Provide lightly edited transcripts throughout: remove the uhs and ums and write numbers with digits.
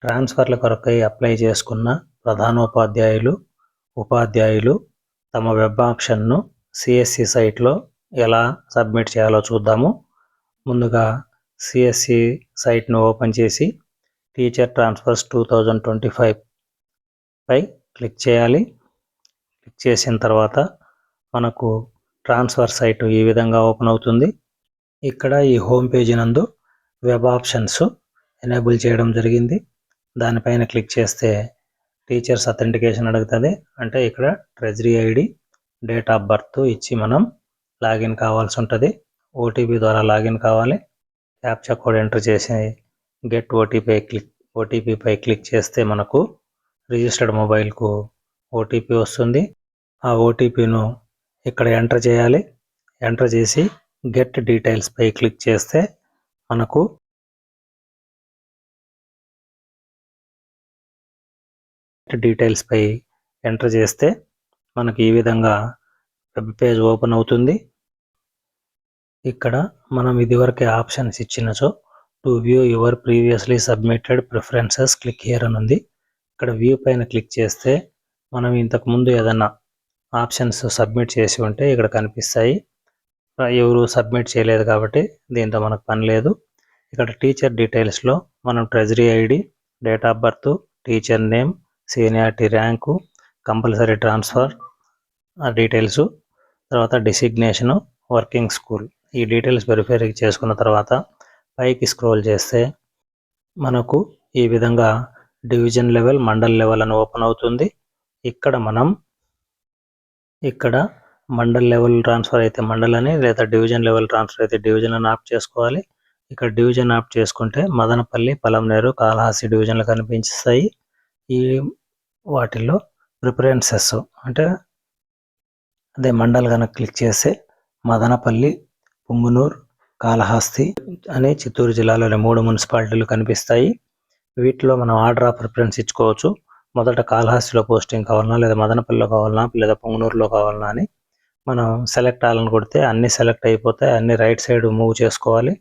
ట్రాన్స్ఫర్ల కొరకై అప్లై చేసుకున్న ప్రధానోపాధ్యాయులు, ఉపాధ్యాయులు తమ వెబ్ ఆప్షన్ను సిఎస్సి సైట్లో ఎలా సబ్మిట్ చేయాలో చూద్దాము. ముందుగా సిఎస్సి సైట్ను ఓపెన్ చేసి టీచర్ ట్రాన్స్ఫర్స్ 2025 పై క్లిక్ చేయాలి. క్లిక్ చేసిన తర్వాత మనకు ట్రాన్స్ఫర్ సైట్ ఈ విధంగా ఓపెన్ అవుతుంది. ఇక్కడ ఈ హోమ్ పేజీ నందు వెబ్ ఆప్షన్స్ ఎనేబుల్ చేయడం జరిగింది. దానిపైన క్లిక్ చేస్తే టీచర్స్ అథెంటికేషన్ అడుగుతుంది. అంటే ఇక్కడ treasury ID, date of birth ఇచ్చి మనం లాగిన్ కావాల్సి ఉంటుంది. ఓటీపీ ద్వారా లాగిన్ కావాలి. క్యాప్చా కోడ్ ఎంటర్ చేసి గెట్ ఓటీపీపై క్లిక్ చేస్తే మనకు రిజిస్టర్డ్ మొబైల్కు ఓటీపీ వస్తుంది. ఆ ఓటీపీను ఇక్కడ ఎంటర్ చేయాలి. ఎంటర్ చేసి గెట్ డీటెయిల్స్ పై క్లిక్ చేస్తే మనకు డీటెయిల్స్ పై ఎంటర్ చేస్తే మనకు ఈ విధంగా వెబ్ పేజ్ ఓపెన్ అవుతుంది. ఇక్కడ మనం ఇదివరకే ఆప్షన్స్ ఇచ్చినచో to view your previously submitted preferences click here అని ఉంది. ఇక్కడ వ్యూ పైన క్లిక్ చేస్తే మనం ఇంతకుముందు ఏదన్నా ఆప్షన్స్ సబ్మిట్ చేసి ఉంటే ఇక్కడ కనిపిస్తాయి. ఎవరు సబ్మిట్ చేయలేదు కాబట్టి దీంతో మనకు పని లేదు. ఇక్కడ టీచర్ డీటెయిల్స్లో మనం treasury ID, date of birth, teacher name, seniority rank, compulsory transfer details, తర్వాత డిసిగ్నేషను, వర్కింగ్ స్కూల్ ఈ డీటెయిల్స్ వెరిఫై చేసుకున్న తర్వాత పైకి స్క్రోల్ చేస్తే మనకు ఈ విధంగా డివిజన్ లెవెల్, మండల్ లెవెల్ అని ఓపెన్ అవుతుంది. ఇక్కడ మండల్ లెవెల్ ట్రాన్స్ఫర్ అయితే మండల్ అని, లేదా డివిజన్ లెవెల్ ట్రాన్స్ఫర్ అయితే డివిజన్ అని ఆప్ చేసుకోవాలి. ఇక్కడ డివిజన్ ఆప్ చేసుకుంటే మదనపల్లి, పలంనేరు, కాళహస్తి డివిజన్లు కనిపిస్తాయి. ఈ వాటిల్లో ప్రిఫరెన్సెస్ అంటే అదే మండల్ కనుక క్లిక్ చేస్తే మదనపల్లి, పుంగునూరు, కాళహస్తి అనే చిత్తూరు జిల్లాలోని 3 మున్సిపాలిటీలు కనిపిస్తాయి. వీటిలో మనం ఆర్డర్ ఆఫ్ ప్రిఫరెన్స్ ఇచ్చుకోవచ్చు. మొదట కాళహస్తిలో పోస్టింగ్ కావాలన్నా, లేదా మదనపల్లిలో కావాలన్నా, లేదా పొంగునూరులో కావాలన్నా అని మనం సెలెక్ట్ అవ్వాలని కొడితే అన్నీ సెలెక్ట్ అయిపోతాయి. అన్ని రైట్ సైడ్ మూవ్ చేసుకోవాలి.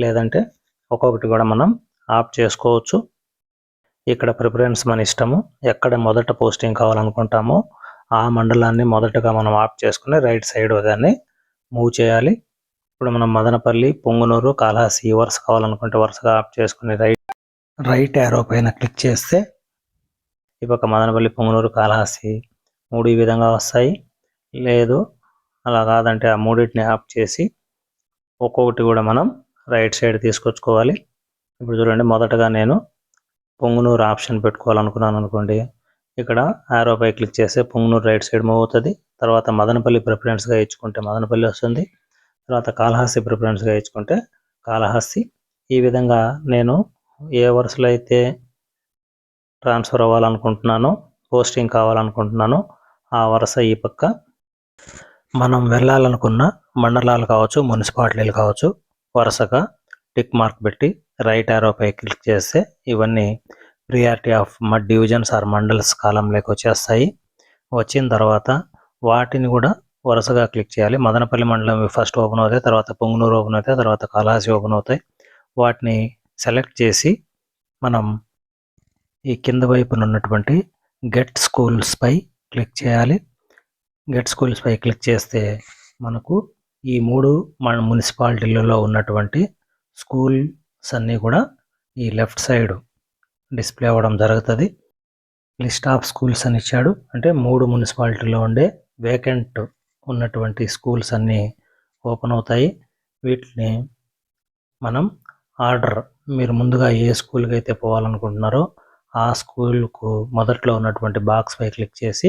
లేదంటే ఒక్కొక్కటి కూడా మనం ఆప్ చేసుకోవచ్చు. ఇక్కడ ప్రిఫరెన్స్ మన ఇష్టము. ఎక్కడ మొదట పోస్టింగ్ కావాలనుకుంటామో ఆ మండలాన్ని మొదటగా మనం ఆప్ చేసుకుని రైట్ సైడ్ దాన్ని మూవ్ చేయాలి. ఇప్పుడు మనం మదనపల్లి, పొంగునూరు, కాళహస్తి ఈ వరుస కావాలనుకుంటే వరుసగా ఆప్ చేసుకుని రైట్ యారో పైన క్లిక్ చేస్తే ఈ పక్క మదనపల్లి, పొంగునూరు, కాళహస్తి 3 ఈ విధంగా వస్తాయి. లేదు అలా కాదంటే ఆ మూడింటిని ఆప్ చేసి ఒక్కొక్కటి కూడా మనం రైట్ సైడ్ తీసుకొచ్చుకోవాలి. ఇప్పుడు చూడండి, మొదటగా నేను పొంగునూరు ఆప్షన్ పెట్టుకోవాలనుకున్నాను అనుకోండి. ఇక్కడ యారోపై క్లిక్ చేస్తే పొంగునూరు రైట్ సైడ్ మూవ్ అవుతుంది. తర్వాత మదనపల్లి ప్రిఫరెన్స్గా ఇచ్చుకుంటే మదనపల్లి వస్తుంది. తర్వాత కాళహస్తి ప్రిఫరెన్స్గా ఇచ్చుకుంటే కాళహస్తి. ఈ విధంగా నేను ఏ వరుసలో అయితే ట్రాన్స్ఫర్ అవ్వాలనుకుంటున్నానో, పోస్టింగ్ కావాలనుకుంటున్నానో ఆ వరుస ఈ పక్క మనం వెళ్ళాలనుకున్న మండలాలు కావచ్చు, మున్సిపాలిటీలు కావచ్చు వరుసగా టిక్ మార్క్ పెట్టి రైట్ యారోపై క్లిక్ చేస్తే ఇవన్నీ priority of divisions or mandals కాలంలోకి వచ్చేస్తాయి. వచ్చిన తర్వాత వాటిని కూడా వరుసగా క్లిక్ చేయాలి. మదనపల్లి మండలం ఫస్ట్ ఓపెన్ అవుతాయి, తర్వాత పొంగునూరు ఓపెన్ అవుతాయి, తర్వాత కాళహస్తి ఓపెన్ అవుతాయి. వాటిని సెలెక్ట్ చేసి మనం ఈ కింద వైపున ఉన్నటువంటి గెట్ స్కూల్స్ పై క్లిక్ చేయాలి. గెట్ స్కూల్స్ పై క్లిక్ చేస్తే మనకు ఈ 3 మున్సిపాలిటీలలో ఉన్నటువంటి స్కూల్స్ అన్నీ కూడా ఈ లెఫ్ట్ సైడ్ డిస్ప్లే అవ్వడం జరుగుతుంది. లిస్ట్ ఆఫ్ స్కూల్స్ అని ఇచ్చాడు. అంటే 3 మున్సిపాలిటీలో ఉండే వేకెంట్ ఉన్నటువంటి స్కూల్స్ అన్నీ ఓపెన్ అవుతాయి. వీటిని మనం ఆర్డర్, మీరు ముందుగా ఏ స్కూల్కి అయితే పోవాలనుకుంటున్నారో ఆ స్కూల్కు మొదట్లో ఉన్నటువంటి బాక్స్ పై క్లిక్ చేసి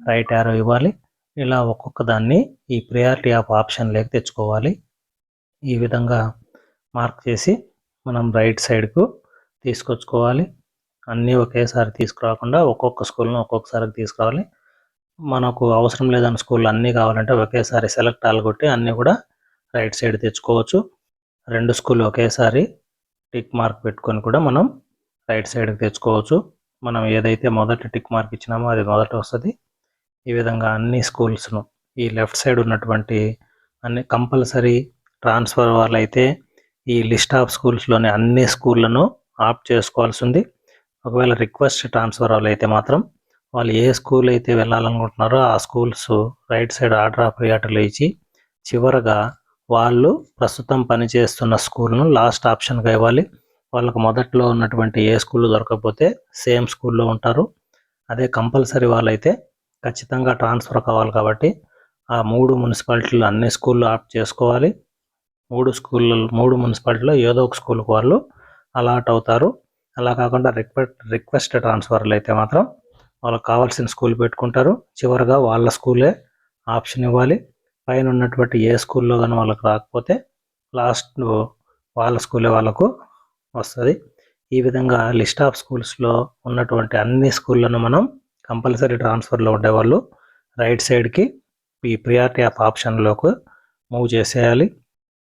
రైట్ యారో ఇవ్వాలి. ఇలా ఒక్కొక్క దాన్ని ఈ ప్రియారిటీ ఆఫ్ ఆప్షన్ లేక తెచ్చుకోవాలి. ఈ విధంగా మార్క్ చేసి మనం రైట్ సైడ్కు తీసుకొచ్చుకోవాలి. అన్నీ ఒకేసారి తీసుకురాకుండా ఒక్కొక్క స్కూల్ను ఒక్కొక్కసారి తీసుకురావాలి. మనకు అవసరం లేదని స్కూల్ అన్నీ కావాలంటే ఒకేసారి సెలెక్ట్ కొట్టి అన్నీ కూడా రైట్ సైడ్ తెచ్చుకోవచ్చు. 2 స్కూల్ ఒకేసారి టిక్ మార్క్ పెట్టుకొని కూడా మనం రైట్ సైడ్కి తెచ్చుకోవచ్చు. మనం ఏదైతే మొదటి టిక్ మార్క్ ఇచ్చినామో అది మొదట వస్తుంది. ఈ విధంగా అన్ని స్కూల్స్ను ఈ లెఫ్ట్ సైడ్ ఉన్నటువంటి అన్ని కంపల్సరీ ట్రాన్స్ఫర్ వాళ్ళైతే ఈ లిస్ట్ ఆఫ్ స్కూల్స్లోని అన్ని స్కూళ్ళను ఆప్ చేసుకోవాల్సి ఉంది. ఒకవేళ రిక్వెస్ట్ ట్రాన్స్ఫర్ అయితే మాత్రం వాళ్ళు ఏ స్కూల్ అయితే వెళ్ళాలనుకుంటున్నారో ఆ schools right side order of ప్రియారిటీలో ఇచ్చి చివరగా వాళ్ళు ప్రస్తుతం పనిచేస్తున్న స్కూల్ను లాస్ట్ ఆప్షన్గా ఇవ్వాలి. వాళ్ళకు మొదట్లో ఉన్నటువంటి ఏ స్కూల్ దొరకకపోతే సేమ్ స్కూల్లో ఉంటారు. అదే కంపల్సరీ వాళ్ళైతే ఖచ్చితంగా ట్రాన్స్ఫర్ కావాలి కాబట్టి ఆ 3 మున్సిపాలిటీలు అన్ని స్కూళ్ళు ఆప్ట్ చేసుకోవాలి. 3 మున్సిపాలిటీలో ఏదో ఒక స్కూల్కి వాళ్ళు అలాట్ అవుతారు. అలా కాకుండా రిక్వెస్ట్ ట్రాన్స్ఫర్లు అయితే మాత్రం వాళ్ళకి కావాల్సిన స్కూల్ పెట్టుకుంటారు. చివరిగా వాళ్ళ స్కూలే ఆప్షన్ ఇవ్వాలి. పైన ఉన్నటువంటి ఏ స్కూల్లో కానీ వాళ్ళకి రాకపోతే లాస్ట్ వాళ్ళ స్కూలే వాళ్ళకు వస్తుంది. ఈ విధంగా లిస్ట్ ఆఫ్ స్కూల్స్లో ఉన్నటువంటి అన్ని స్కూళ్ళను మనం కంపల్సరీ ట్రాన్స్ఫర్లో ఉండేవాళ్ళు రైట్ సైడ్కి ఈ ప్రియారిటీ ఆఫ్ ఆప్షన్లోకి మూవ్ చేసేయాలి.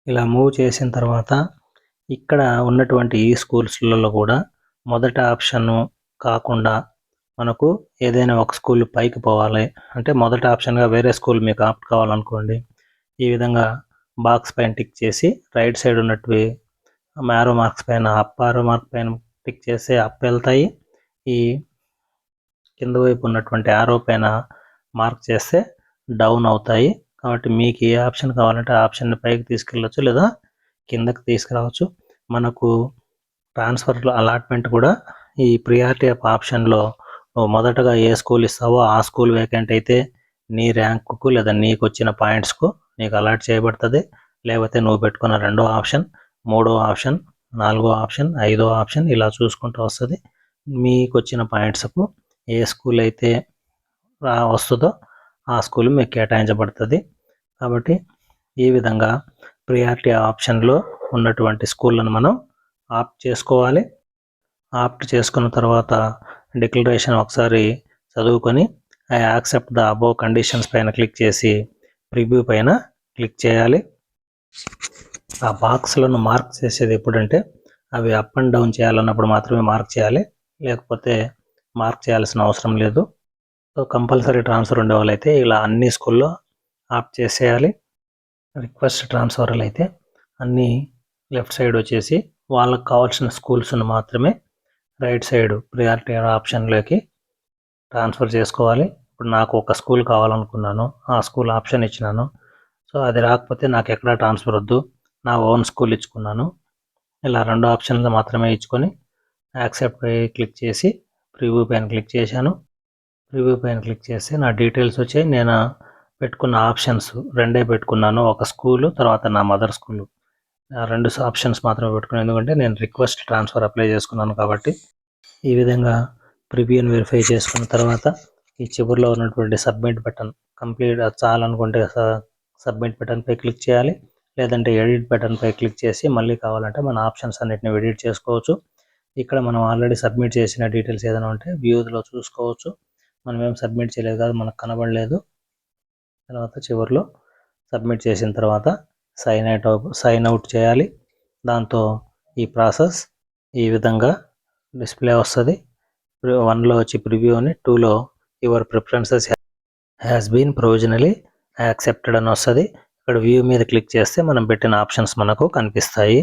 ఇలా మూవ్ చేసిన తర్వాత ఇక్కడ ఉన్నటువంటి ఈ స్కూల్స్లలో కూడా మొదటి ఆప్షన్ కాకుండా మనకు ఏదైనా ఒక స్కూల్ పైకి పోవాలి అంటే మొదటి ఆప్షన్గా వేరే స్కూల్ మీకు ఆప్ట్ కావాలనుకోండి. ఈ విధంగా బాక్స్ పైన టిక్ చేసి రైట్ సైడ్ ఉన్నట్టు మ్యారో మార్క్స్ పైన ఆరో మార్క్ పైన టిక్ చేస్తే అప్ వెళ్తాయి. ఈ కింద వైపు ఉన్నటువంటి ఆరో పైన మార్క్ చేస్తే డౌన్ అవుతాయి. కాబట్టి మీకు ఏ ఆప్షన్ కావాలంటే ఆ ఆప్షన్ని పైకి తీసుకెళ్ళచ్చు లేదా కిందకి తీసుకురావచ్చు. మనకు ట్రాన్స్ఫర్ అలాట్మెంట్ కూడా ఈ ప్రియారిటీ ఆఫ్ ఆప్షన్లో మొదటగా ఏ స్కూల్ ఇస్తావో ఆ స్కూల్ వేకెంట్ అయితే నీ ర్యాంకుకు లేదా నీకు వచ్చిన పాయింట్స్కు నీకు అలాట్ చేయబడుతుంది. లేకపోతే నువ్వు పెట్టుకున్న 2వ ఆప్షన్, 3వ ఆప్షన్, 4వ ఆప్షన్, 5వ ఆప్షన్ ఇలా చూసుకుంటూ వస్తుంది. మీకు వచ్చిన పాయింట్స్కు ఏ స్కూల్ అయితే వస్తుందో ఆ స్కూల్ మీకు కేటాయించబడుతుంది. కాబట్టి ఈ విధంగా ప్రియారిటీ ఆప్షన్లో ఉన్నటువంటి స్కూళ్ళను మనం ఆప్ట్ చేసుకోవాలి. ఆప్ట్ చేసుకున్న తర్వాత డిక్లరేషన్ ఒకసారి చదువుకొని I accept the above conditions పైన క్లిక్ చేసి ప్రివ్యూ పైన క్లిక్ చేయాలి. ఆ బాక్స్లను మార్క్ చేసేది ఎప్పుడంటే అవి అప్ అండ్ డౌన్ చేయాలన్నప్పుడు మాత్రమే మార్క్ చేయాలి, లేకపోతే మార్క్ చేయాల్సిన అవసరం లేదు. సో కంపల్సరీ ట్రాన్స్ఫర్ ఉండే వాళ్ళైతే ఇలా అన్ని స్కూల్లో ఆప్ట్ చేసేయాలి. రిక్వెస్ట్ ట్రాన్స్ఫర్లు అయితే అన్నీ లెఫ్ట్ సైడ్ వచ్చేసి వాళ్ళకి కావాల్సిన స్కూల్స్ను మాత్రమే రైట్ సైడ్ ప్రియారిటీ ఆప్షన్లోకి ట్రాన్స్ఫర్ చేసుకోవాలి. ఇప్పుడు నాకు ఒక స్కూల్ కావాలనుకున్నాను, ఆ స్కూల్ ఆప్షన్ ఇచ్చినాను. సో అది రాకపోతే నాకు ఎక్కడ ట్రాన్స్ఫర్ వద్దు, నా ఓన్ స్కూల్ ఇచ్చుకున్నాను. ఇలా 2 ఆప్షన్లు మాత్రమే ఇచ్చుకొని యాక్సెప్ట్ పై క్లిక్ చేసి ప్రివ్యూ పైన క్లిక్ చేశాను. ప్రివ్యూ పైన క్లిక్ చేస్తే నా డీటెయిల్స్ వచ్చాయి. నేను పెట్టుకున్న ఆప్షన్స్ 2 పెట్టుకున్నాను, ఒక స్కూలు తర్వాత నా మదర్ స్కూలు. 2 ఆప్షన్స్ మాత్రమే పెట్టుకున్నాను, ఎందుకంటే నేను రిక్వెస్ట్ ట్రాన్స్ఫర్ అప్లై చేసుకున్నాను కాబట్టి. ఈ విధంగా ప్రివ్యూని వెరిఫై చేసుకున్న తర్వాత ఈ చివరిలో ఉన్నటువంటి సబ్మిట్ బటన్ కంప్లీట్ చాలనుకుంటే సబ్మిట్ బటన్పై క్లిక్ చేయాలి, లేదంటే ఎడిట్ బటన్పై క్లిక్ చేసి మళ్ళీ కావాలంటే మన ఆప్షన్స్ అన్నిటిని ఎడిట్ చేసుకోవచ్చు. ఇక్కడ మనం ఆల్రెడీ సబ్మిట్ చేసిన డీటెయిల్స్ ఏదైనా ఉంటే వ్యూలో చూసుకోవచ్చు. మనం ఏం సబ్మిట్ చేయలేదు కాదు, మనకు కనబడలేదు. తర్వాత చివరిలో సబ్మిట్ చేసిన తర్వాత సైన్ అవుట్ చేయాలి. దాంతో ఈ ప్రాసెస్ ఈ విధంగా డిస్ప్లే వస్తుంది. 1లో వచ్చి ప్రివ్యూ అని, 2లో your preferences has been provisionally accepted అని వస్తుంది. ఇక్కడ వ్యూ మీద క్లిక్ చేస్తే మనం పెట్టిన ఆప్షన్స్ మనకు కనిపిస్తాయి.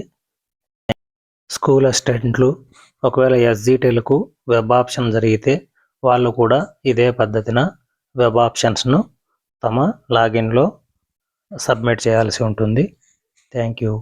స్కూల్ అసిస్టెంట్లు ఒకవేళ ఎస్జిటిలకు వెబ్ ఆప్షన్ జరిగితే వాళ్ళు కూడా ఇదే పద్ధతిన వెబ్ ఆప్షన్స్ను తమ లాగిన్లో సబ్మిట్ చేయాల్సి ఉంటుంది. Thank you.